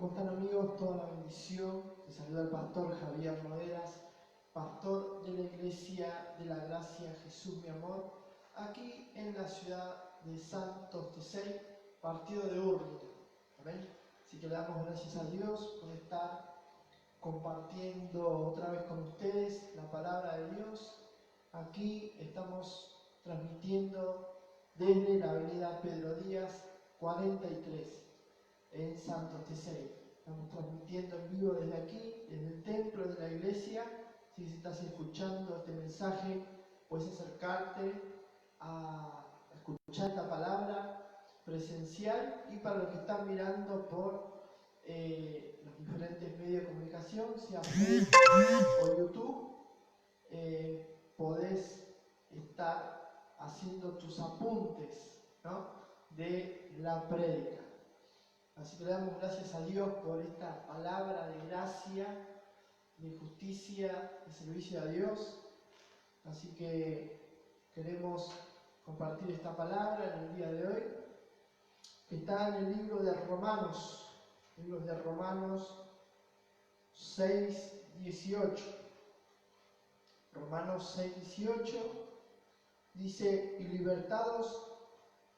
¿Cómo están, amigos? Toda la bendición. Les saluda el pastor Javier Nogueras, pastor de la Iglesia de la Gracia Jesús mi Amor, aquí en la ciudad de Santos Tesey, partido de Hurlingham. ¿Amén? Así que le damos gracias a Dios por estar compartiendo otra vez con ustedes la palabra de Dios. Aquí estamos transmitiendo desde la avenida Pedro Díaz 43 en Santos Tesey. Estamos transmitiendo en vivo desde aquí, desde el templo de la iglesia. Si estás escuchando este mensaje, puedes acercarte a escuchar esta palabra presencial, y para los que están mirando por los diferentes medios de comunicación, sea Facebook o YouTube, podés estar haciendo tus apuntes, ¿no?, de la prédica. Así que le damos gracias a Dios por esta palabra de gracia, de justicia, de servicio a Dios. Así que queremos compartir esta palabra en el día de hoy, que está en el libro de Romanos, 6, 18. Romanos 6, 18 dice: y libertados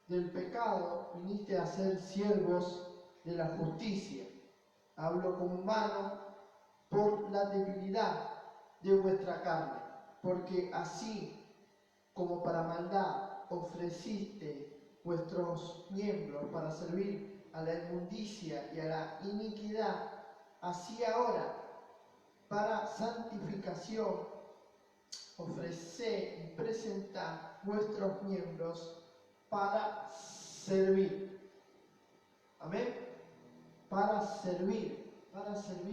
del pecado, viniste a ser siervos de la justicia. Hablo como humano por la debilidad de vuestra carne, porque así como para maldad ofreciste vuestros miembros para servir a la inmundicia y a la iniquidad, así ahora para santificación ofreced y presentad vuestros miembros para servir. Amén. Para servir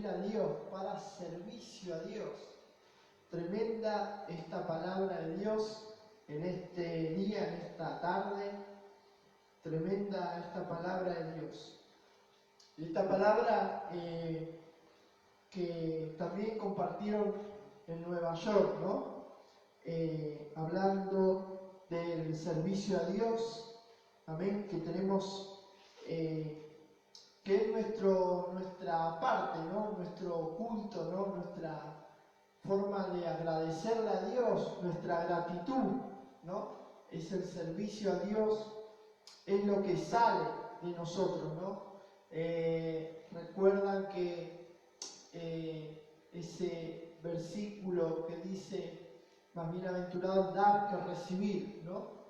a Dios, para servicio a Dios. Tremenda esta palabra de Dios en este día, en esta tarde. Tremenda esta palabra de Dios. Esta palabra que también compartieron en Nueva York, ¿no? Hablando del servicio a Dios. Amén. Que tenemos que es nuestra parte, ¿no?, nuestro culto, ¿no?, nuestra forma de agradecerle a Dios, nuestra gratitud, ¿no? Es el servicio a Dios, es lo que sale de nosotros, ¿no? Recuerdan que ese versículo que dice: más bienaventurado dar que recibir, ¿no?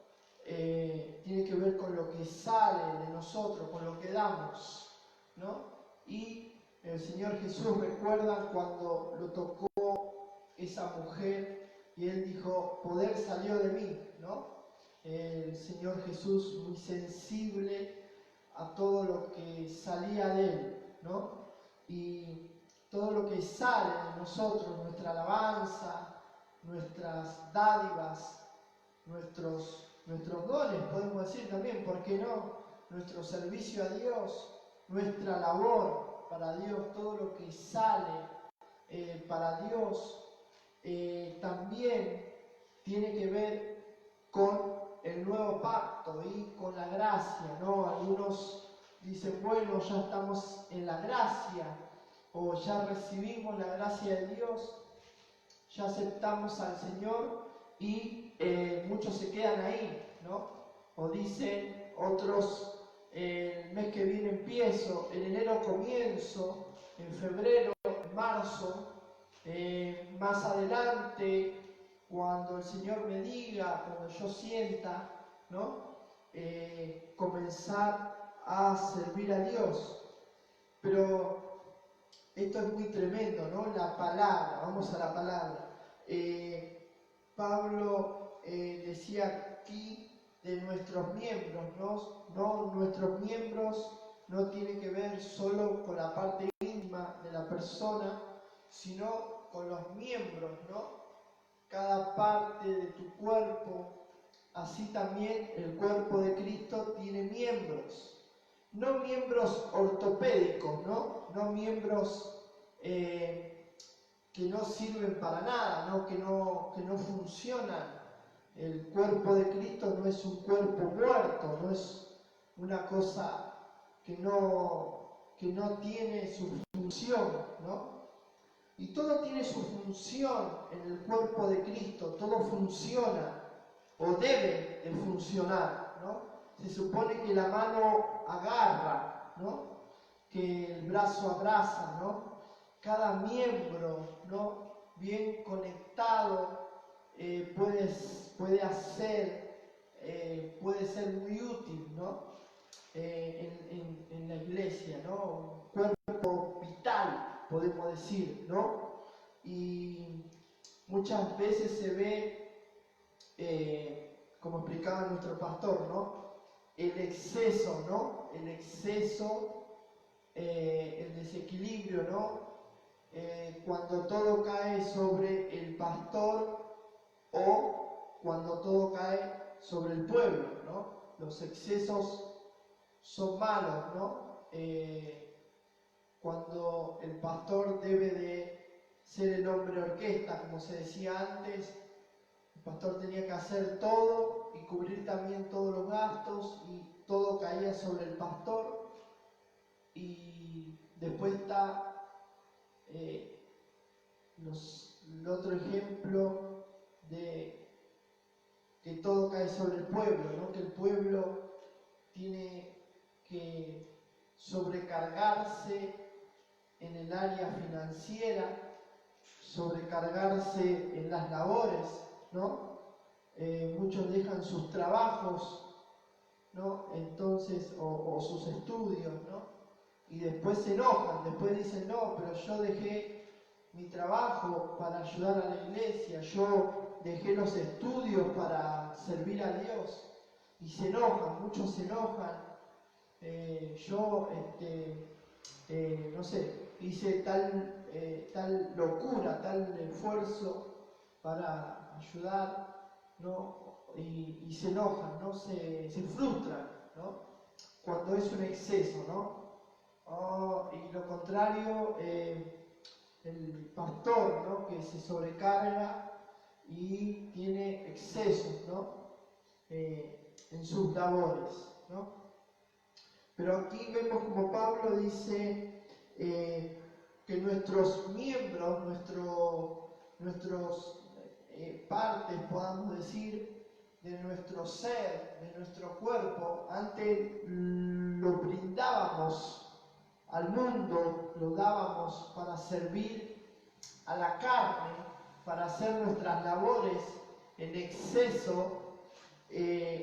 Tiene que ver con lo que sale de nosotros, con lo que damos, ¿no? Y el Señor Jesús, recuerda cuando lo tocó esa mujer y él dijo: poder salió de mí, ¿no? El Señor Jesús muy sensible a todo lo que salía de él, ¿no? Y todo lo que sale de nosotros, nuestra alabanza, nuestras dádivas, nuestros dones, podemos decir también, ¿por qué no? Nuestro servicio a Dios, nuestra labor para Dios, todo lo que sale para Dios, también tiene que ver con el nuevo pacto y con la gracia, ¿no? Algunos dicen: bueno, ya estamos en la gracia, o ya recibimos la gracia de Dios, ya aceptamos al Señor, y muchos se quedan ahí, ¿no? O dicen otros: el mes que viene empiezo, en enero comienzo, en febrero, en marzo, más adelante, cuando el Señor me diga, cuando yo sienta, ¿no? Comenzar a servir a Dios. Pero esto es muy tremendo, ¿no? La palabra, vamos a la palabra. Pablo decía aquí de nuestros miembros, ¿no? Nuestros miembros no tienen que ver solo con la parte íntima de la persona, sino con los miembros, ¿no? Cada parte de tu cuerpo, así también el cuerpo de Cristo tiene miembros. No miembros ortopédicos, no miembros que no sirven para nada, ¿no? Que no funcionan. El cuerpo de Cristo no es un cuerpo muerto, no es una cosa que que no tiene su función, ¿no? Y todo tiene su función en el cuerpo de Cristo, todo funciona o debe de funcionar, ¿no? Se supone que la mano agarra, ¿no? Que el brazo abraza, ¿no? Cada miembro, ¿no? Bien conectado puede ser muy útil, ¿no? En la iglesia, ¿no? Un cuerpo vital, podemos decir, ¿no? Y muchas veces se ve, como explicaba nuestro pastor, ¿no? El exceso, ¿no? El exceso, el desequilibrio, ¿no? Cuando todo cae sobre el pastor o cuando todo cae sobre el pueblo, ¿no? Los excesos son malos, ¿no? Cuando el pastor debe de ser el hombre orquesta, como se decía antes, el pastor tenía que hacer todo y cubrir también todos los gastos y todo caía sobre el pastor. Y después está el otro ejemplo de que todo cae sobre el pueblo, ¿no? Que el pueblo tiene que sobrecargarse en el área financiera, sobrecargarse en las labores, ¿no? Muchos dejan sus trabajos, ¿no? Entonces, o sus estudios, ¿no? Y después se enojan, después dicen, no, pero yo dejé mi trabajo para ayudar a la iglesia, yo dejé los estudios para servir a Dios. Y se enojan, muchos se enojan. No sé, hice tal locura, tal esfuerzo para ayudar, ¿no? Y se enojan, ¿no? Se frustran, ¿no? Cuando es un exceso, ¿no? Y lo contrario, el pastor, ¿no? Que se sobrecarga y tiene excesos, ¿no? En sus labores, ¿no? Pero aquí vemos como Pablo dice que nuestros miembros, nuestros partes, podamos decir, de nuestro ser, de nuestro cuerpo, antes lo brindábamos al mundo, lo dábamos para servir a la carne, para hacer nuestras labores en exceso.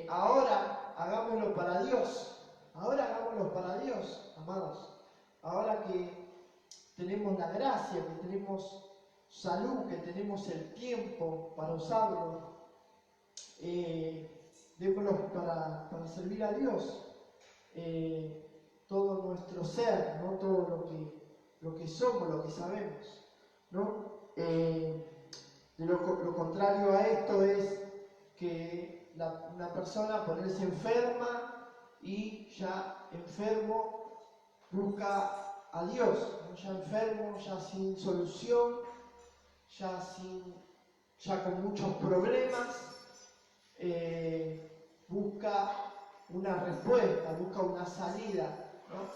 Ahora hagámoslo para Dios. Ahora hagámoslo para Dios, amados. Ahora que tenemos la gracia, que tenemos salud, que tenemos el tiempo para usarlo, démoslo para servir a Dios. Todo nuestro ser, ¿no? Todo lo que somos, lo que sabemos, ¿no? Lo contrario a esto es que una persona ponerse enferma y ya enfermo busca a Dios, ¿no? Ya enfermo, ya sin solución, ya con muchos problemas, busca una respuesta, busca una salida, ¿no?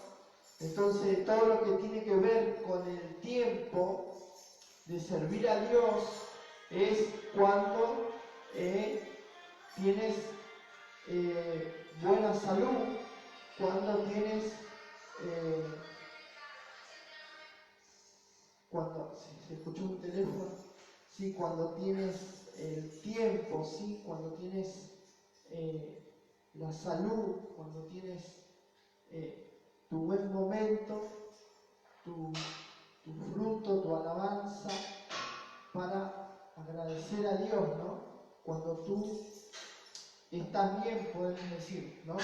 Entonces todo lo que tiene que ver con el tiempo de servir a Dios es cuando tienes buena salud, cuando tienes cuando se escuchó un teléfono, sí, cuando tienes el tiempo, sí, cuando tienes la salud, cuando tienes tu buen momento, tu fruto, tu alabanza, para agradecer a Dios, ¿no? Cuando tú estás bien, podemos decir, ¿no?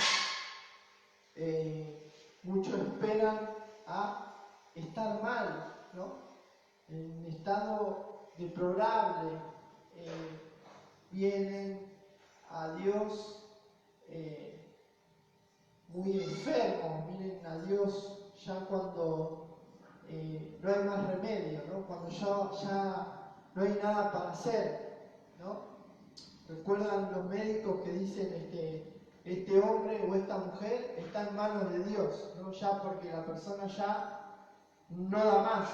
Muchos esperan a estar mal, ¿no? En estado deplorable, vienen a Dios muy enfermos, vienen a Dios ya cuando no hay más remedio, ¿no? Cuando ya no hay nada para hacer, ¿no? ¿Recuerdan los médicos que dicen este hombre o esta mujer está en manos de Dios, ¿no? Ya porque la persona ya no da más,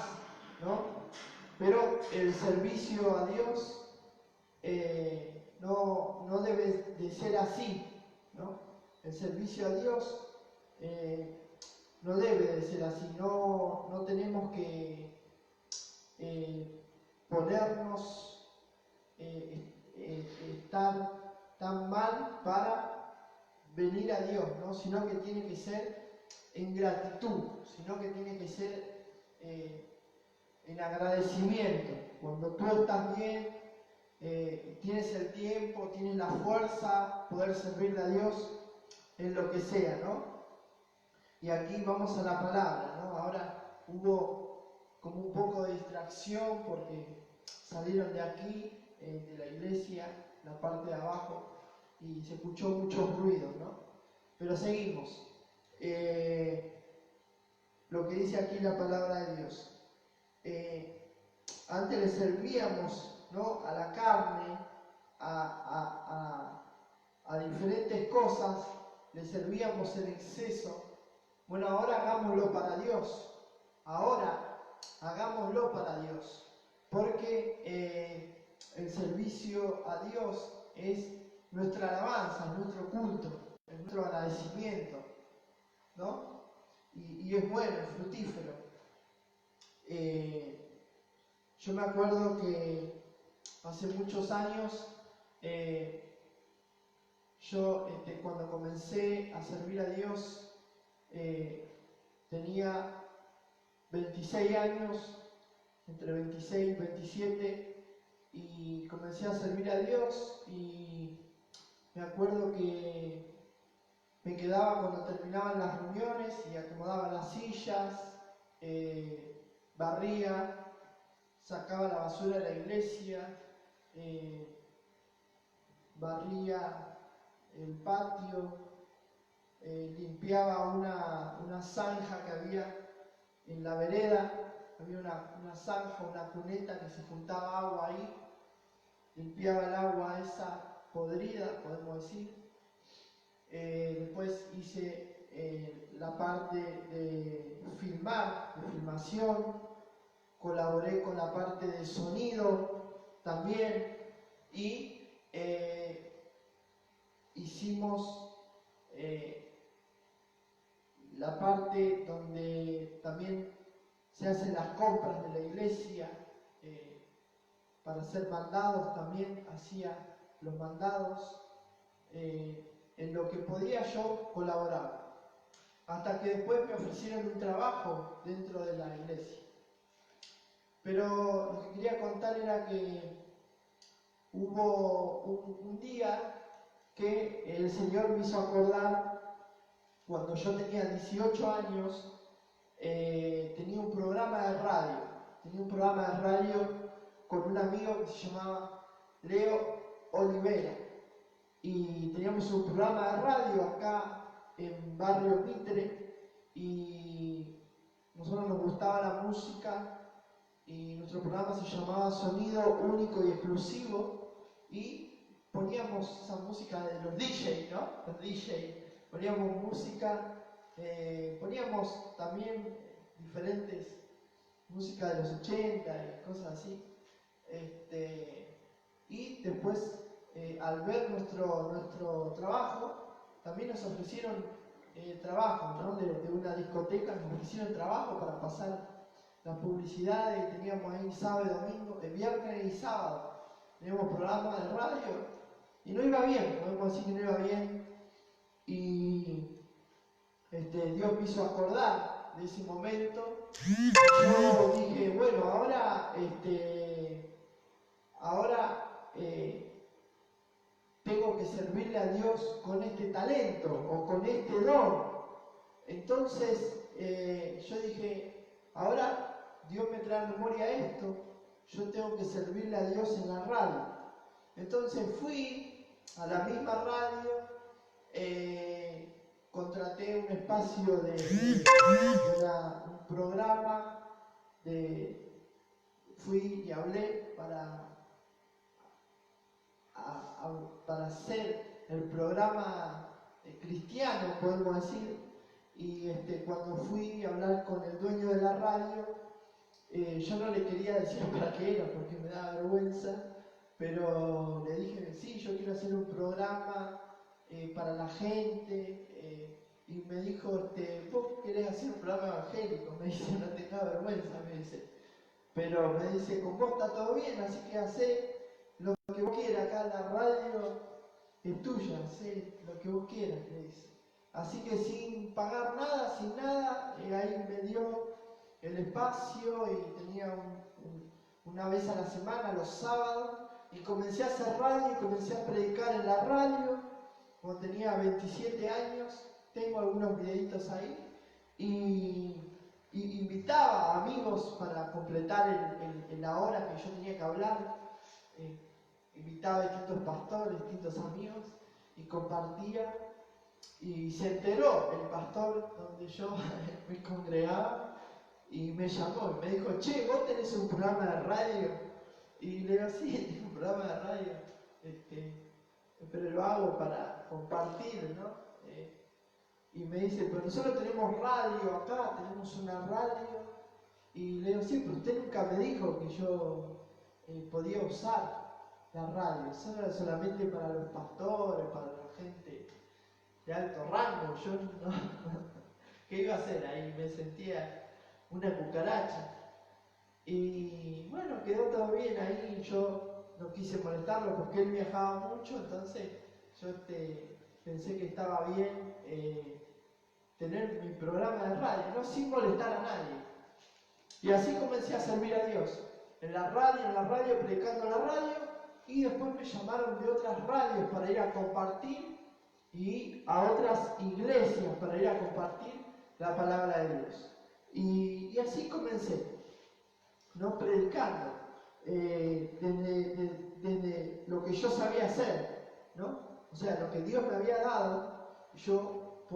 ¿no? Pero el servicio a Dios no debe de ser así, ¿no? El servicio a Dios no debe de ser así, no tenemos que ponernos, estar tan mal para venir a Dios, ¿no? Sino que tiene que ser en gratitud, sino que tiene que ser en agradecimiento. Cuando tú estás bien, tienes el tiempo, tienes la fuerza, poder servirle a Dios en lo que sea, ¿no? Y aquí vamos a la palabra, ¿no? Ahora hubo como un poco de distracción porque salieron de aquí, de la iglesia, la parte de abajo, y se escuchó muchos ruidos, ¿no? Pero seguimos. Lo que dice aquí la palabra de Dios. Antes le servíamos, ¿no?, a la carne, a diferentes cosas, le servíamos en exceso. Bueno, ahora hagámoslo para Dios. Ahora hagámoslo para Dios. Porque el servicio a Dios es nuestra alabanza, nuestro culto, es nuestro agradecimiento, ¿no? Y es bueno, es fructífero. Yo me acuerdo que hace muchos años, yo cuando comencé a servir a Dios, tenía 26 años, entre 26 y 27, y comencé a servir a Dios, y me acuerdo que me quedaba cuando terminaban las reuniones y acomodaba las sillas, barría, sacaba la basura de la iglesia, barría el patio, limpiaba una zanja que había en la vereda, había una zanja, una cuneta que se juntaba agua ahí, limpiaba el agua esa podrida, podemos decir. Después hice la parte de filmación, colaboré con la parte de sonido también, y hicimos la parte donde también se hacen las compras de la iglesia, para hacer mandados también hacía los mandados. En lo que podía yo colaborar, hasta que después me ofrecieron un trabajo dentro de la iglesia. Pero lo que quería contar era que hubo un día que el Señor me hizo acordar, cuando yo tenía 18 años, tenía un programa de radio con un amigo que se llamaba Leo Olivera. Y teníamos un programa de radio acá en Barrio Mitre, y nosotros nos gustaba la música, y nuestro programa se llamaba Sonido Único y Exclusivo, y poníamos esa música de los DJ, ¿no? Los DJ, poníamos música, poníamos también diferentes música de los 80 y cosas así. Y después, al ver nuestro trabajo, también nos ofrecieron trabajo, ¿no? De una discoteca, nos ofrecieron trabajo para pasar la publicidad, y teníamos ahí sábado y domingo, el viernes y sábado, teníamos programa de radio, y no iba bien, podemos decir que no iba bien, y Dios me hizo acordar de ese momento. Yo dije, bueno, ahora tengo que servirle a Dios con este talento o con este don. Entonces yo dije, ahora Dios me trae a memoria esto, yo tengo que servirle a Dios en la radio. Entonces fui a la misma radio, contraté un espacio de un programa, fui y hablé para hacer el programa cristiano, podemos decir, y cuando fui a hablar con el dueño de la radio, yo no le quería decir para qué era porque me daba vergüenza, pero le dije, sí, yo quiero hacer un programa para la gente, y me dijo, vos querés hacer un programa evangélico, me dice, no tengas vergüenza, me dice, pero me dice, con vos está todo bien, así que hacé lo que vos quieras, acá en la radio es tuya, hacé lo que vos quieras, me dice. Así que sin pagar nada, sin nada, ahí me dio el espacio y tenía una vez a la semana, los sábados, y comencé a hacer radio y comencé a predicar en la radio cuando tenía 27 años, tengo algunos videitos ahí, y invitaba a amigos para completar la hora que yo tenía que hablar, invitaba a distintos pastores, distintos amigos, y compartía, y se enteró el pastor donde yo me congregaba, y me llamó y me dijo, che, ¿vos tenés un programa de radio? Y le digo, sí, tengo un programa de radio, pero lo hago para compartir, ¿no? Y me dice, pero nosotros tenemos radio acá, tenemos una radio. Y le digo, sí, pero usted nunca me dijo que yo podía usar la radio. Eso era solamente para los pastores, para la gente de alto rango. Yo no, ¿qué iba a hacer ahí? Me sentía una cucaracha. Y bueno, quedó todo bien ahí. Yo no quise molestarlo porque él viajaba mucho, entonces yo pensé que estaba bien tener mi programa de radio, no sin molestar a nadie. Y así comencé a servir a Dios. En la radio, predicando en la radio, y después me llamaron de otras radios para ir a compartir y a otras iglesias para ir a compartir la palabra de Dios. Y así comencé, ¿no? Predicando, desde lo que yo sabía hacer, ¿no? O sea, lo que Dios me había dado, yo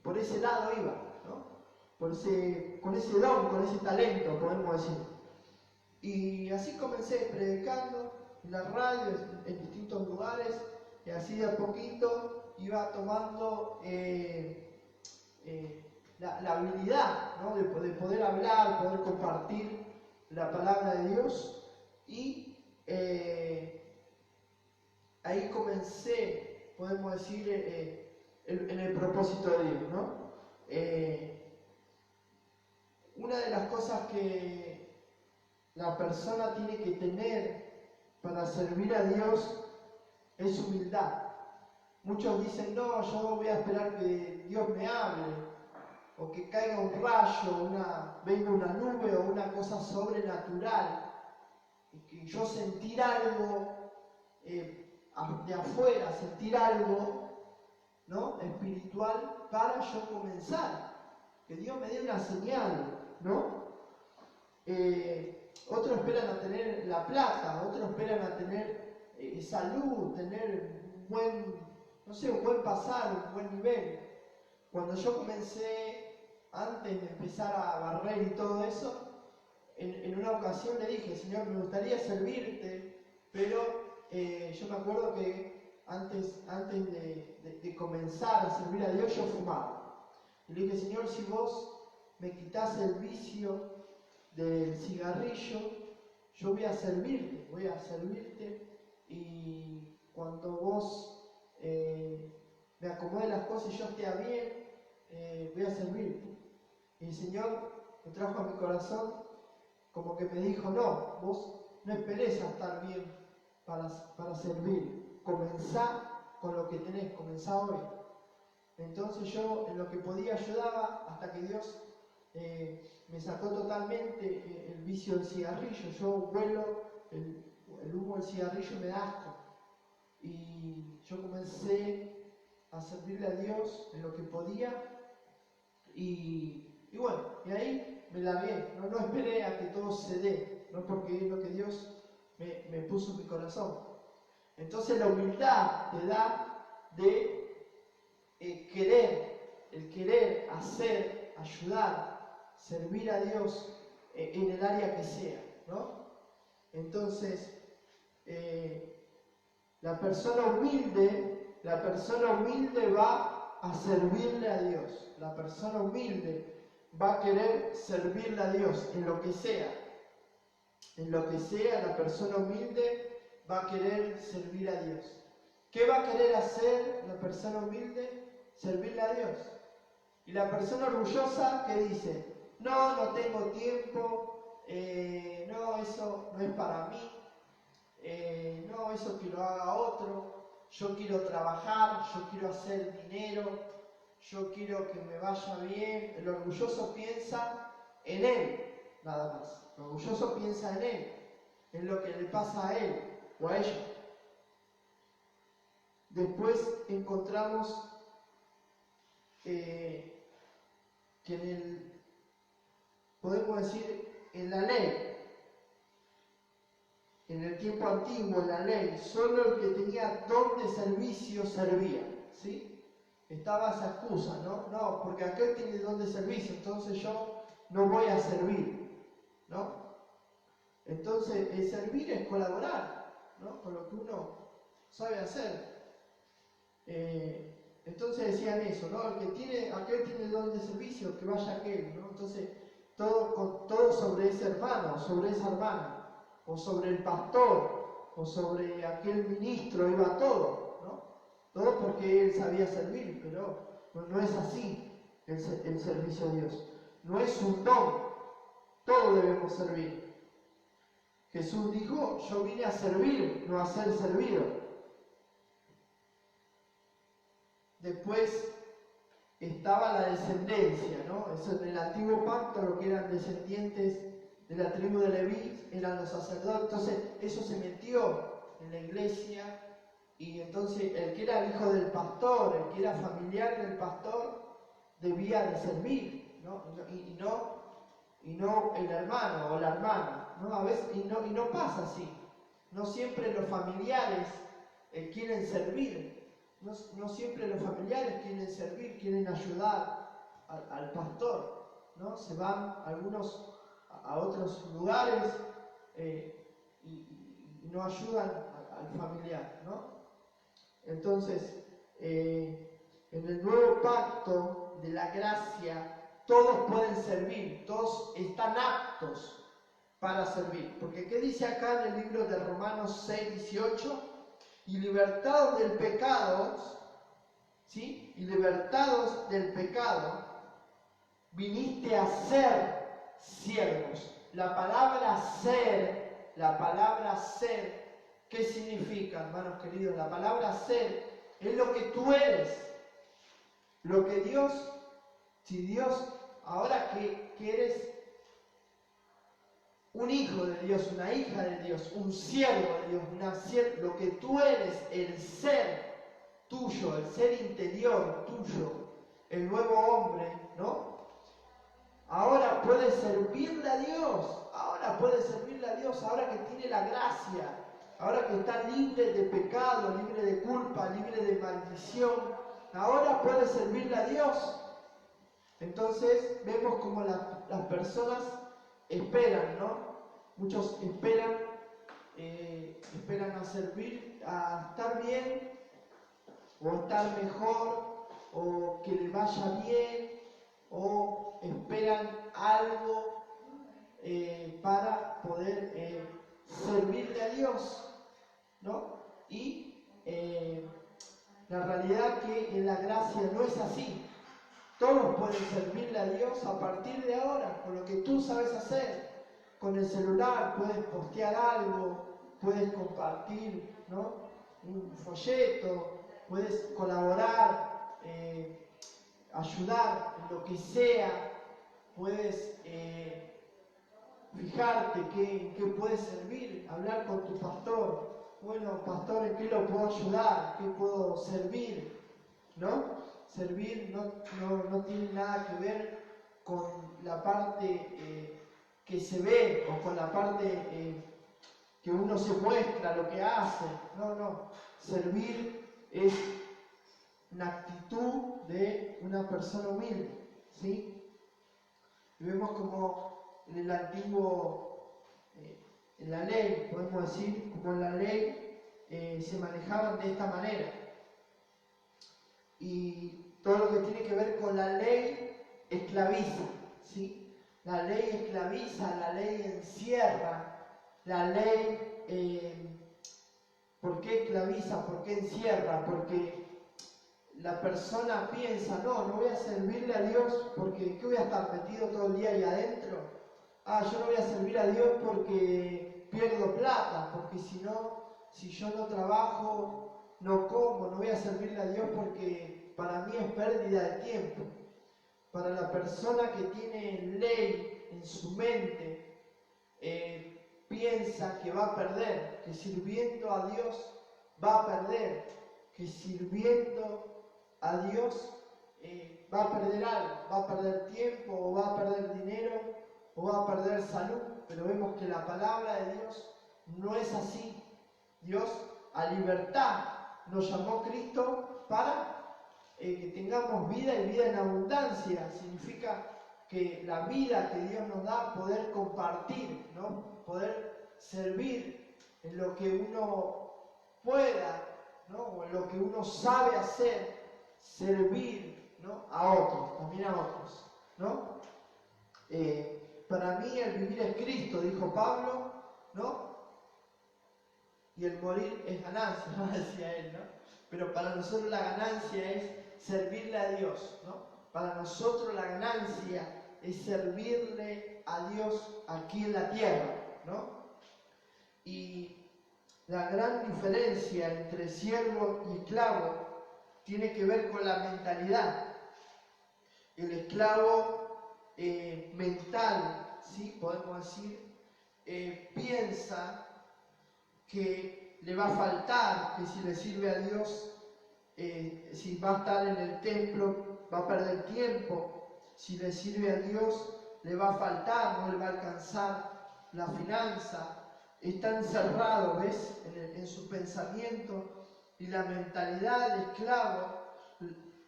por ese lado iba, ¿no? Con ese don, con ese talento, podemos decir. Y así comencé predicando en la radio, en distintos lugares, y así de a poquito iba tomando la habilidad, ¿no? de poder hablar, poder compartir la palabra de Dios, y ahí comencé, podemos decir, en el propósito de Dios, ¿no? Una de las cosas que la persona tiene que tener para servir a Dios es humildad. Muchos dicen, no, yo voy a esperar que Dios me hable, o que caiga un rayo, venga una nube o una cosa sobrenatural, y que yo sentir algo de afuera, sentir algo, ¿no? espiritual para yo comenzar, que Dios me dé una señal, ¿no? Otros esperan a tener la plata, otros esperan a tener salud, tener un buen pasar, un buen nivel. Cuando yo comencé, antes de empezar a barrer y todo eso, en una ocasión le dije, Señor, me gustaría servirte, pero yo me acuerdo que antes de comenzar a servir a Dios, yo fumaba. Y le dije, Señor, si vos me quitas el vicio del cigarrillo, yo voy a servirte, y cuando vos me acomodes las cosas y yo esté bien, voy a servirte. Y el Señor me trajo a mi corazón como que me dijo, no, vos no esperés a estar bien para servir, comenzá con lo que tenés, comenzá hoy. Entonces yo en lo que podía ayudaba hasta que Dios me sacó totalmente el vicio del cigarrillo. Yo huelo el humo del cigarrillo y me da asco. Y yo comencé a servirle a Dios en lo que podía, y bueno, y ahí me largué. No esperé a que todo se dé, no, porque es lo que Dios me puso en mi corazón. Entonces la humildad te da de el querer hacer, ayudar, servir a Dios en el área que sea, ¿no? Entonces, la persona humilde La persona humilde va a servirle a Dios. La persona humilde va a querer servirle a Dios en lo que sea. En lo que sea, la persona humilde va a querer servir a Dios. ¿Qué va a querer hacer la persona humilde? Servirle a Dios. Y la persona orgullosa, ¿qué dice? No tengo tiempo, no, eso no es para mí, no, eso que lo haga otro, yo quiero trabajar, yo quiero hacer dinero, yo quiero que me vaya bien. El orgulloso piensa en él, nada más. El orgulloso piensa en él, en lo que le pasa a él o a ella. Después encontramos que podemos decir, en la ley, en el tiempo antiguo, en la ley, solo el que tenía don de servicio servía, ¿sí? Estaba esa excusa, ¿no? Porque aquel tiene don de servicio, entonces yo no voy a servir, ¿no? Entonces, el servir es colaborar, ¿no? Con lo que uno sabe hacer. Entonces decían eso, ¿no? Aquel tiene don de servicio, que vaya aquel, ¿no? Entonces, todo sobre ese hermano, sobre esa hermana, o sobre el pastor, o sobre aquel ministro, iba todo, ¿no? Todo porque él sabía servir, pero no es así el servicio a Dios. No es un don, todos debemos servir. Jesús dijo, yo vine a servir, no a ser servido. Después estaba la descendencia, ¿no? Eso en el antiguo pacto, lo que eran descendientes de la tribu de Leví eran los sacerdotes. Entonces, eso se metió en la iglesia, y entonces el que era el hijo del pastor, el que era familiar del pastor, debía de servir, ¿no? Y no el hermano o la hermana, ¿no? A veces, y no pasa así. No siempre los familiares quieren servir. No siempre los familiares quieren servir, quieren ayudar al pastor, ¿no? Se van algunos a otros lugares y no ayudan al familiar, ¿no? Entonces, en el nuevo pacto de la gracia, todos pueden servir, todos están aptos para servir. Porque ¿qué dice acá en el libro de Romanos 6:18? Y libertados del pecado, ¿sí? Y libertados del pecado, viniste a ser siervos. La palabra ser, ¿qué significa, hermanos queridos? La palabra ser es lo que tú eres, lo que Dios, si Dios, ahora que eres un hijo de Dios, una hija de Dios, un siervo de Dios, lo que tú eres, el ser tuyo, el ser interior tuyo, el nuevo hombre, ¿no? Ahora puedes servirle a Dios, ahora que tiene la gracia, ahora que está libre de pecado, libre de culpa, libre de maldición, ahora puedes servirle a Dios. Entonces vemos como las personas esperan, ¿no? Muchos esperan a servir, a estar bien, o estar mejor, o que le vaya bien, o esperan algo para poder servirle a Dios, ¿no? Y la realidad que en la gracia no es así. Todos pueden servirle a Dios a partir de ahora, con lo que tú sabes hacer. Con el celular puedes postear algo, puedes compartir, ¿no? Un folleto, puedes colaborar, ayudar en lo que sea, puedes fijarte en qué puedes servir, hablar con tu pastor. Bueno, pastor, ¿en qué lo puedo ayudar? ¿Qué puedo servir? ¿No? Servir no tiene nada que ver con la parte que se ve o con la parte que uno se muestra, lo que hace. No. Servir es una actitud de una persona humilde, ¿sí? Y vemos como en el antiguo, en la ley, podemos decir, como en la ley se manejaban de esta manera. y todo lo que tiene que ver con la ley esclaviza, ¿sí? La ley esclaviza, la ley encierra, la ley, ¿por qué esclaviza? ¿Por qué encierra? Porque la persona piensa, no voy a servirle a Dios porque ¿qué voy a estar metido todo el día ahí adentro? Yo no voy a servir a Dios porque pierdo plata, porque si yo no trabajo, no como, no voy a servirle a Dios porque para mí es pérdida de tiempo. Para la persona que tiene ley en su mente, piensa que va a perder, que sirviendo a Dios va a perder, que sirviendo a Dios va a perder algo, va a perder tiempo, o va a perder dinero, o va a perder salud. Pero vemos que la palabra de Dios no es así. Dios a libertad nos llamó Cristo para que tengamos vida y vida en abundancia. Significa que la vida que Dios nos da, poder compartir, ¿no? Poder servir en lo que uno pueda, ¿no? O en lo que uno sabe hacer, servir, ¿no? A otros, también a otros, ¿no? Para mí el vivir es Cristo, dijo Pablo, ¿no? Y el morir es ganancia, ¿no? Decía él, ¿no? Pero para nosotros la ganancia es servirle a Dios, ¿no? Para nosotros la ganancia es servirle a Dios aquí en la tierra, ¿no? Y la gran diferencia entre siervo y esclavo tiene que ver con la mentalidad. El esclavo mental, ¿sí? Podemos decir, piensa que le va a faltar, que si le sirve a Dios, si va a estar en el templo, va a perder tiempo. Si le sirve a Dios, le va a faltar, no le va a alcanzar la finanza. Está encerrado, ¿ves? En su pensamiento, y la mentalidad del esclavo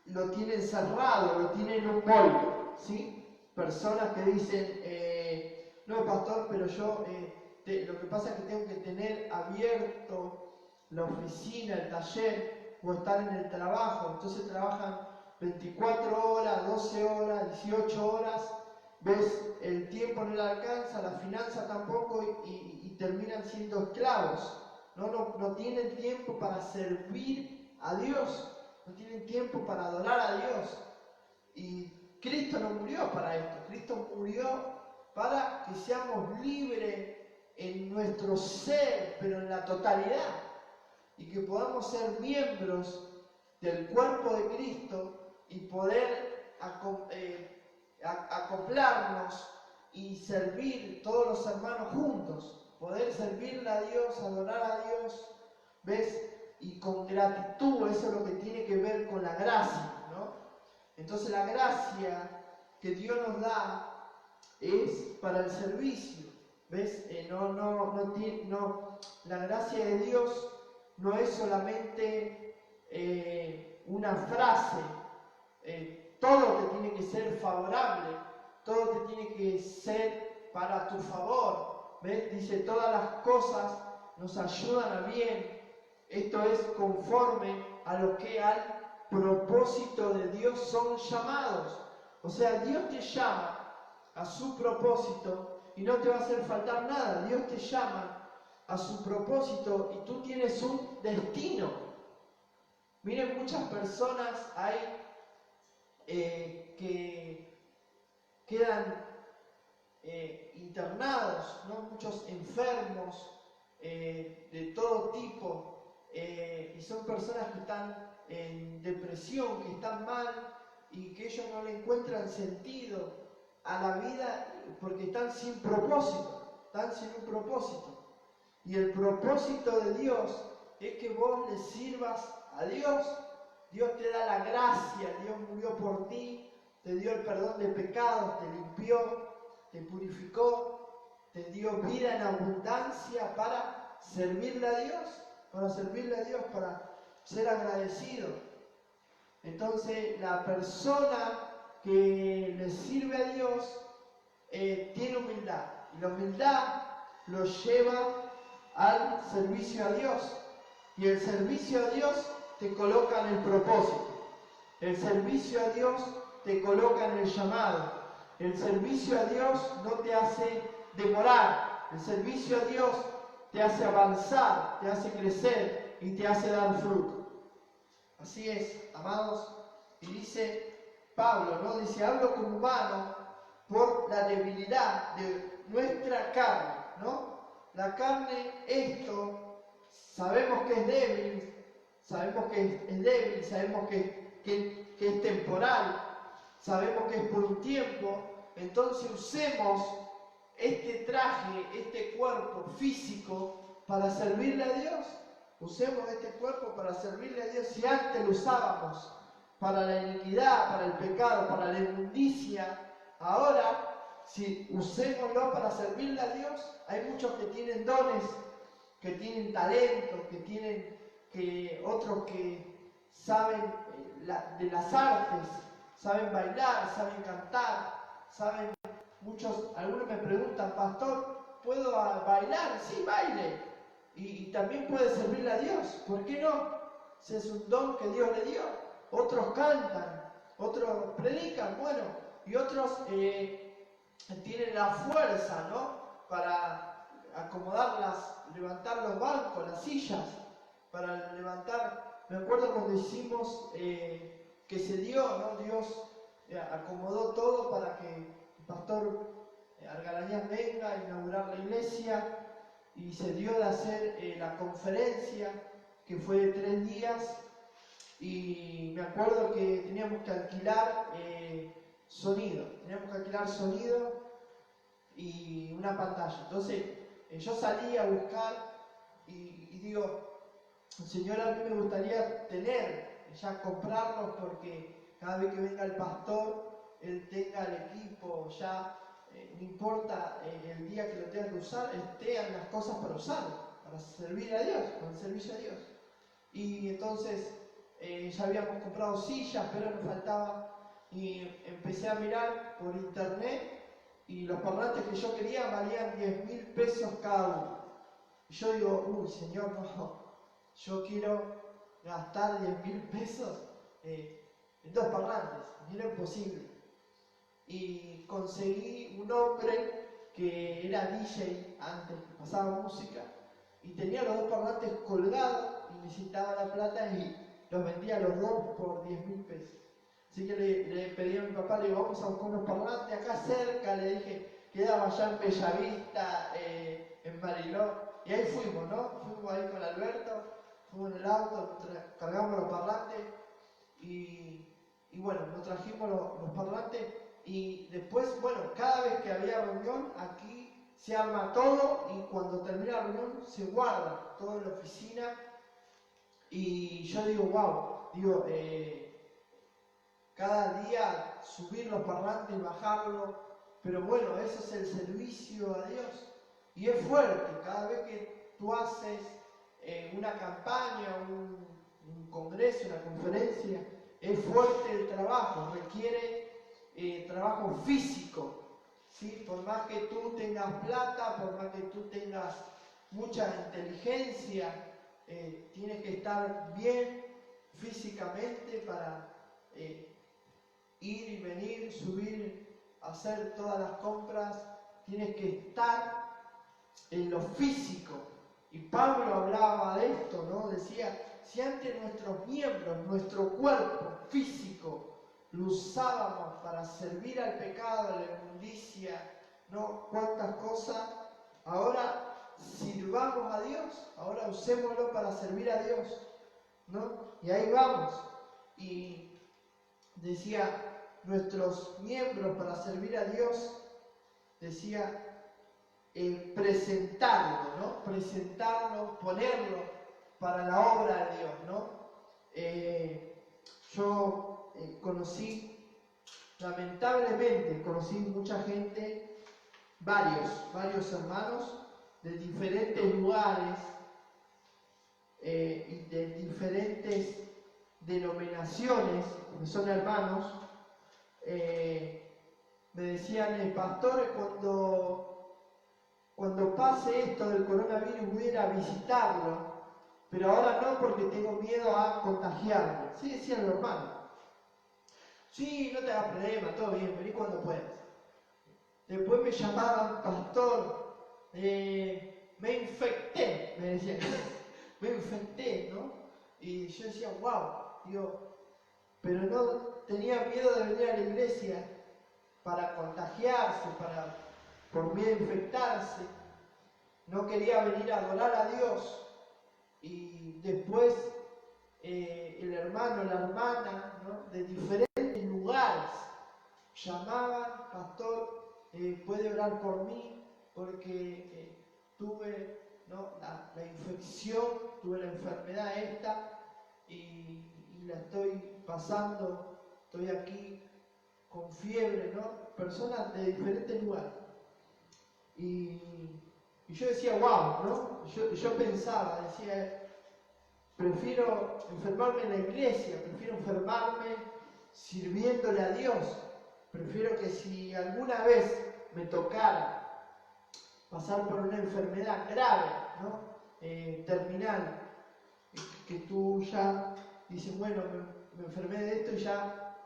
lo tiene encerrado, lo tiene en un molde, ¿sí? Personas que dicen, no, pastor, pero yo lo que pasa es que tengo que tener abierto la oficina, el taller, o estar en el trabajo. Entonces trabajan 24 horas, 12 horas, 18 horas, ¿ves? El tiempo no le alcanza, la finanza tampoco, y terminan siendo esclavos. No tienen tiempo para servir a Dios, no tienen tiempo para adorar a Dios. Y Cristo no murió para esto, Cristo murió para que seamos libres en nuestro ser, pero en la totalidad, y que podamos ser miembros del cuerpo de Cristo y poder acoplarnos y servir todos los hermanos juntos, poder servirle a Dios, adorar a Dios, ¿ves? Y con gratitud. Eso es lo que tiene que ver con la gracia, ¿no? Entonces la gracia que Dios nos da es para el servicio, ¿ves? La gracia de Dios no es solamente una frase, todo te tiene que ser favorable, todo te tiene que ser para tu favor, ¿ves? Dice, todas las cosas nos ayudan a bien, esto es conforme a lo que al propósito de Dios son llamados. O sea, Dios te llama a su propósito y no te va a hacer faltar nada. Dios te llama a su propósito y tú tienes un destino. Miren, muchas personas hay que quedan internados, ¿no? Muchos enfermos de todo tipo, y son personas que están en depresión, que están mal y que ellos no le encuentran sentido a la vida porque están sin propósito, están sin un propósito. Y el propósito de Dios es que vos le sirvas a Dios. Dios te da la gracia, Dios murió por ti, te dio el perdón de pecados, te limpió, te purificó, te dio vida en abundancia para servirle a Dios, para ser agradecido. Entonces, la persona que le sirve a Dios tiene humildad, y la humildad lo lleva al servicio a Dios, y el servicio a Dios te coloca en el propósito. El servicio a Dios te coloca en el llamado. El servicio a Dios no te hace demorar. El servicio a Dios te hace avanzar, te hace crecer y te hace dar fruto. Así es, amados. Y dice Pablo, ¿no? Dice, hablo como humano por la debilidad de nuestra carne, ¿no? La carne, esto, sabemos que es débil, sabemos que es débil, sabemos que es temporal, sabemos que es por un tiempo. Entonces usemos este traje, este cuerpo físico para servirle a Dios. Usemos este cuerpo para servirle a Dios. Si antes lo usábamos para la iniquidad, para el pecado, para la inmundicia, ahora si usémoslo para servirle a Dios. Hay muchos que tienen dones, que tienen talento, otros que saben de las artes, saben bailar, saben cantar, saben algunos me preguntan, pastor, ¿puedo bailar? Sí, baile. Y también puede servirle a Dios, ¿por qué no? Ese es un don que Dios le dio. Otros cantan, otros predican, bueno, y otros tienen la fuerza, ¿no? Para levantar los bancos, las sillas, para levantar. Me acuerdo cuando hicimos que se dio, ¿no? Dios acomodó todo para que el pastor Argarañaz venga a inaugurar la iglesia, y se dio de hacer la conferencia, que fue de 3 días, y me acuerdo que teníamos que alquilar sonido y una pantalla. Entonces yo salí a buscar y digo, Señor, a mí me gustaría comprarlos, porque cada vez que venga el pastor, él tenga el equipo ya. No importa el día que lo tenga que usar, estén las cosas para usarlo, para servir a Dios, para el servicio a Dios. Y entonces ya habíamos comprado sillas, pero nos faltaba, y empecé a mirar por internet, y los parlantes que yo quería valían 10.000 pesos cada uno. Y yo digo, Señor, no, yo quiero gastar 10.000 pesos en 2 parlantes, y era imposible. Y conseguí un hombre que era DJ antes, que pasaba música, y tenía los 2 parlantes colgados y necesitaba la plata, y los vendía los 2 por 10.000 pesos. Así que le pedí a mi papá, le digo, vamos a buscar unos parlantes acá cerca, le dije, quedaba allá en Bellavista, en Mariló, y ahí fuimos, ¿no? Fuimos ahí con Alberto, fuimos en el auto, cargamos los parlantes, y bueno, nos trajimos los parlantes. Y después, bueno, cada vez que había reunión, aquí se arma todo, y cuando termina la reunión se guarda todo en la oficina. Y yo digo, wow, cada día subir los parlantes y bajarlo, pero bueno, eso es el servicio a Dios. Y es fuerte, cada vez que tú haces una campaña, un congreso, una conferencia, es fuerte el trabajo, requiere trabajo físico, ¿sí? Por más que tú tengas plata, por más que tú tengas mucha inteligencia, tienes que estar bien físicamente para ir y venir, subir, hacer todas las compras. Tienes que estar en lo físico. Y Pablo hablaba de esto, ¿no? Decía, si antes nuestros miembros, nuestro cuerpo físico, lo usábamos para servir al pecado, a la inmundicia, ¿no? Cuántas cosas. Ahora sirvamos a Dios, ahora usémoslo para servir a Dios, ¿no? Y ahí vamos. Y decía, nuestros miembros para servir a Dios, decía, presentarlo, ¿no? Presentarlo, ponerlo para la obra de Dios, ¿no? Yo lamentablemente conocí mucha gente, varios hermanos de diferentes lugares y de diferentes denominaciones, que son hermanos. Me decían, pastores, cuando pase esto del coronavirus voy a ir a visitarlo, pero ahora no, porque tengo miedo a contagiarme. Sí, decían los hermanos. Sí, no te hagas problema, todo bien, vení cuando puedas. Después me llamaban pastor, me infecté, me decían, me infecté, ¿no? Y yo decía, wow, digo, pero no tenía miedo de venir a la iglesia para contagiarse, por miedo a infectarse. No quería venir a adorar a Dios. Y después el hermano, la hermana, ¿no? De diferentes lugares llamaban, pastor, puede orar por mí porque tuve, ¿no? la infección, tuve la enfermedad esta y la estoy pasando, estoy aquí con fiebre, ¿no? Personas de diferentes lugares. Y yo decía, wow, ¿no? Yo pensaba, decía, prefiero enfermarme en la iglesia, prefiero enfermarme sirviéndole a Dios. Prefiero que si alguna vez me tocara pasar por una enfermedad grave, ¿no? Terminal, que tú ya dices, bueno, me enfermé de esto y ya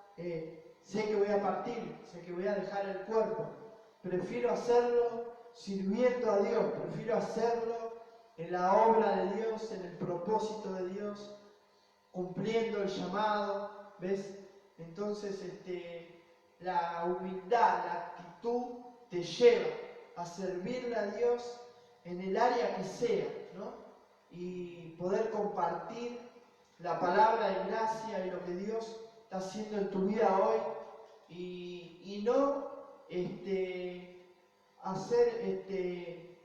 sé que voy a partir, sé que voy a dejar el cuerpo. Prefiero hacerlo sirviendo a Dios, prefiero hacerlo en la obra de Dios, en el propósito de Dios, cumpliendo el llamado, ¿ves? Entonces, la humildad, la actitud te lleva a servirle a Dios en el área que sea, ¿no? Y poder compartir la palabra de gracia y lo que Dios está haciendo en tu vida hoy y no hacer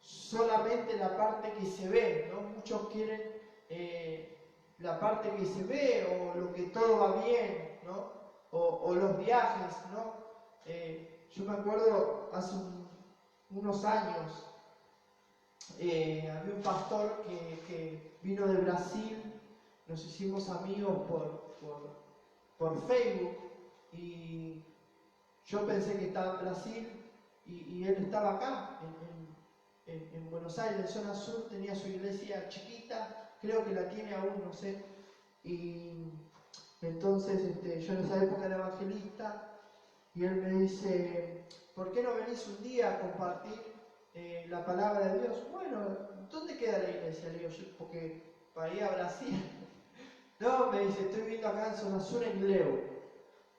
solamente la parte que se ve, ¿no? Muchos quieren la parte que se ve o lo que todo va bien, ¿no? O los viajes, ¿no? Yo me acuerdo hace unos años, había un pastor que vino de Brasil, nos hicimos amigos por Facebook y yo pensé que estaba en Brasil y él estaba acá, en Buenos Aires, en zona sur, tenía su iglesia chiquita, creo que la tiene aún, no sé. Y entonces yo en esa época era evangelista y él me dice, ¿por qué no venís un día a compartir la palabra de Dios? Bueno, ¿dónde queda la iglesia? Le digo yo, porque para ir a Brasil. No, me dice, estoy viviendo acá en zona sur en Gleu.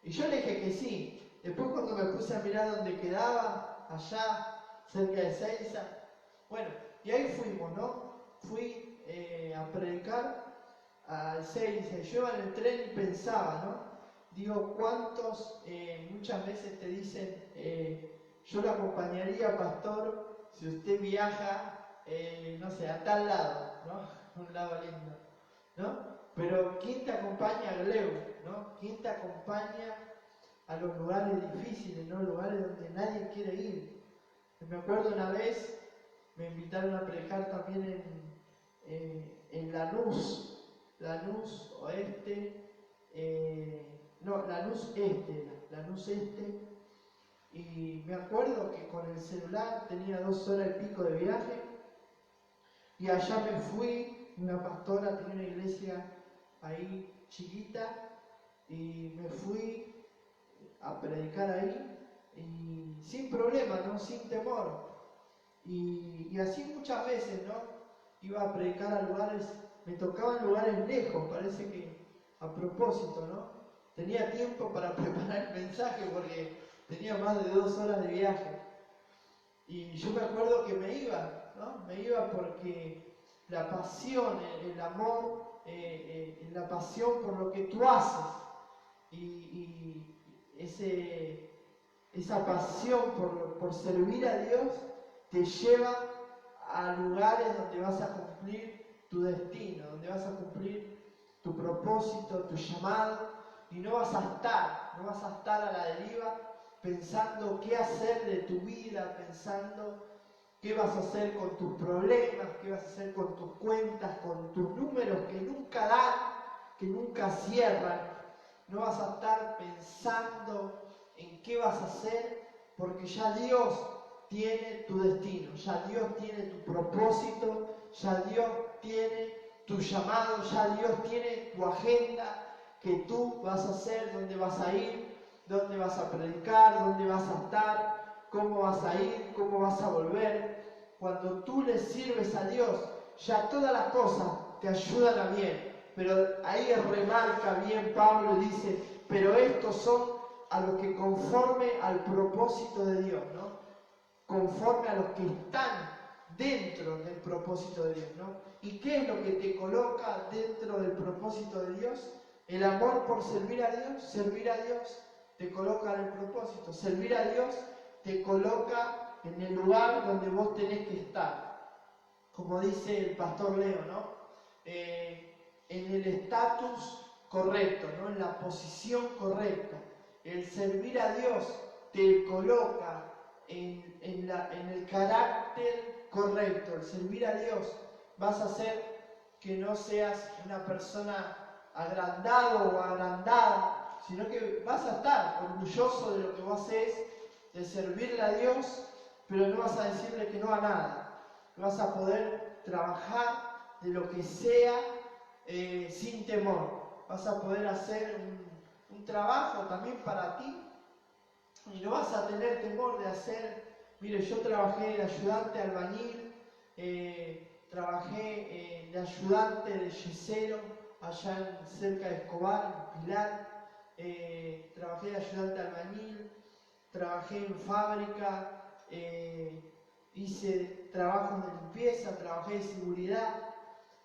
Y yo le dije que sí. Después cuando me puse a mirar dónde quedaba, allá, cerca de Seiza, bueno, y ahí fuimos, ¿no? Fui a predicar al Seiza. Yo iba en el tren y pensaba, ¿no? Digo, ¿cuántos muchas veces te dicen, yo lo acompañaría, pastor, si usted viaja, no sé, a tal lado, ¿no? Un lado lindo, ¿no? Pero ¿quién te acompaña a Gleu, ¿no? ¿Quién te acompaña a los lugares difíciles, ¿no? Lugares donde nadie quiere ir? Me acuerdo una vez, me invitaron a predicar también en Lanús Oeste, Lanús Este, y me acuerdo que con el celular tenía 2 horas y pico de viaje, y allá me fui, una pastora tenía una iglesia ahí chiquita, y me fui a predicar ahí, y sin problema, ¿no? Sin temor. Y así muchas veces, ¿no? Iba a predicar a lugares, me tocaban lugares lejos, parece que a propósito, ¿no? Tenía tiempo para preparar el mensaje porque tenía más de 2 horas de viaje. Y yo me acuerdo que me iba, ¿no? Me iba porque la pasión, el amor, la pasión por lo que tú haces y esa pasión por servir a Dios te lleva a lugares donde vas a cumplir tu destino, donde vas a cumplir tu propósito, tu llamado, y no vas a estar a la deriva pensando qué hacer de tu vida, pensando qué vas a hacer con tus problemas, qué vas a hacer con tus cuentas, con tus números que nunca dan, que nunca cierran. No vas a estar pensando en qué vas a hacer, porque ya Dios tiene tu destino, ya Dios tiene tu propósito, ya Dios tiene tu llamado, ya Dios tiene tu agenda, que tú vas a hacer, dónde vas a ir, dónde vas a predicar, dónde vas a estar, cómo vas a ir, cómo vas a volver. Cuando tú le sirves a Dios, ya todas las cosas te ayudan a bien. Pero ahí remarca bien Pablo y dice, pero estos son a los que conforme al propósito de Dios, ¿no? Conforme a los que están dentro del propósito de Dios, ¿no? ¿Y qué es lo que te coloca dentro del propósito de Dios? El amor por servir a Dios te coloca en el propósito. Servir a Dios te coloca en el lugar donde vos tenés que estar. Como dice el pastor Leo, ¿no? En el estatus correcto, ¿no? En la posición correcta. El servir a Dios te coloca en el carácter correcto. El servir a Dios vas a hacer que no seas una persona agrandado o agrandada, sino que vas a estar orgulloso de lo que vos haces, de servirle a Dios, pero no vas a decirle que no a nada. Vas a poder trabajar de lo que sea sin temor. Vas a poder hacer un trabajo también para ti y no vas a tener temor de hacer. Mire, yo trabajé de ayudante albañil, trabajé de ayudante de yesero allá cerca de Escobar, en Pilar, trabajé de ayudante albañil, trabajé en fábrica, hice trabajos de limpieza, trabajé de seguridad,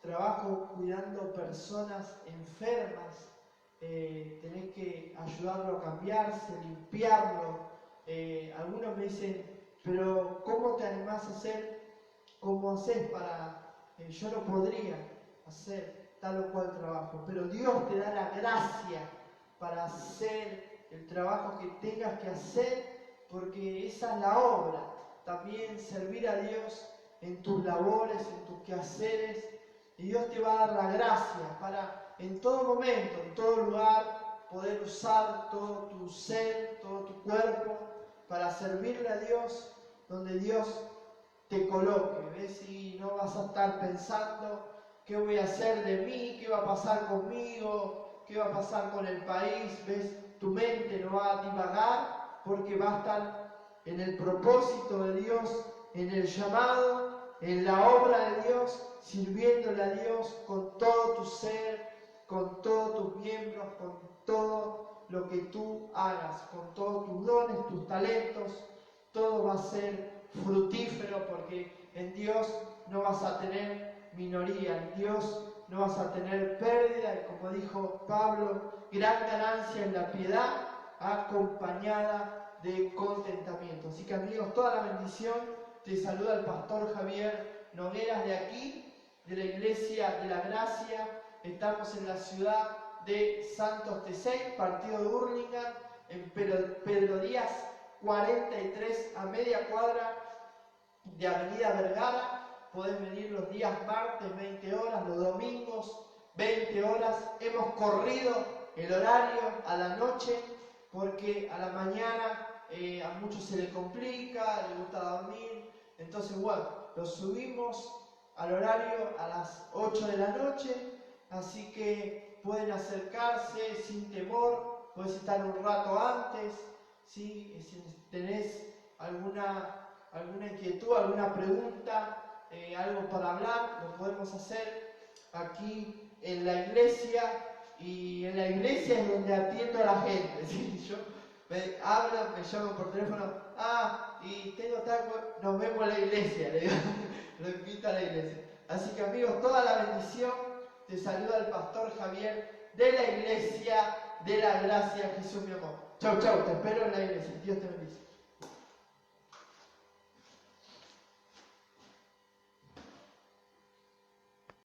trabajo cuidando personas enfermas, tenés que ayudarlo a cambiarse, limpiarlo. Algunos me dicen, pero ¿cómo te animás a hacer? ¿Cómo haces para...? Yo no podría hacer tal o cual trabajo, pero Dios te da la gracia para hacer el trabajo que tengas que hacer, porque esa es la obra. También servir a Dios en tus labores, en tus quehaceres, y Dios te va a dar la gracia para en todo momento, en todo lugar, poder usar todo tu ser, todo tu cuerpo, para servirle a Dios donde Dios te coloque, ¿ves? Y no vas a estar pensando qué voy a hacer de mí, qué va a pasar conmigo, qué va a pasar con el país, ¿ves? Tu mente no va a divagar porque va a estar en el propósito de Dios, en el llamado, en la obra de Dios, sirviéndole a Dios con todo tu ser, con todos tus miembros, con todo lo que tú hagas, con todos tus dones, tus talentos. Todo va a ser fructífero porque en Dios no vas a tener minoría, en Dios no vas a tener pérdida, y como dijo Pablo, gran ganancia en la piedad acompañada de contentamiento. Así que amigos, toda la bendición, te saluda el pastor Javier Nogueras de aquí, de la Iglesia de la Gracia. Estamos en la ciudad de Santos T6, partido de Hurlingham, en Pedro Díaz 43, a media cuadra de Avenida Vergara. Podés venir los días martes 20 horas, los domingos 20 horas. Hemos corrido el horario a la noche porque a la mañana a muchos se les complica, les gusta dormir. Entonces, bueno, lo subimos al horario a las 8 de la noche, así que pueden acercarse sin temor, puedes estar un rato antes, ¿sí? Si tenés alguna inquietud, alguna pregunta, algo para hablar, lo podemos hacer aquí en la iglesia, y en la iglesia es donde atiendo a la gente, ¿sí? Yo me hablan, me llaman por teléfono, y tengo tal, nos vemos en la iglesia, le digo, lo invito a la iglesia. Así que amigos, toda la bendición, te saluda el pastor Javier de la Iglesia de la Gracia, Jesús mi amor. Chau, chau, te espero en la iglesia, Dios te bendice.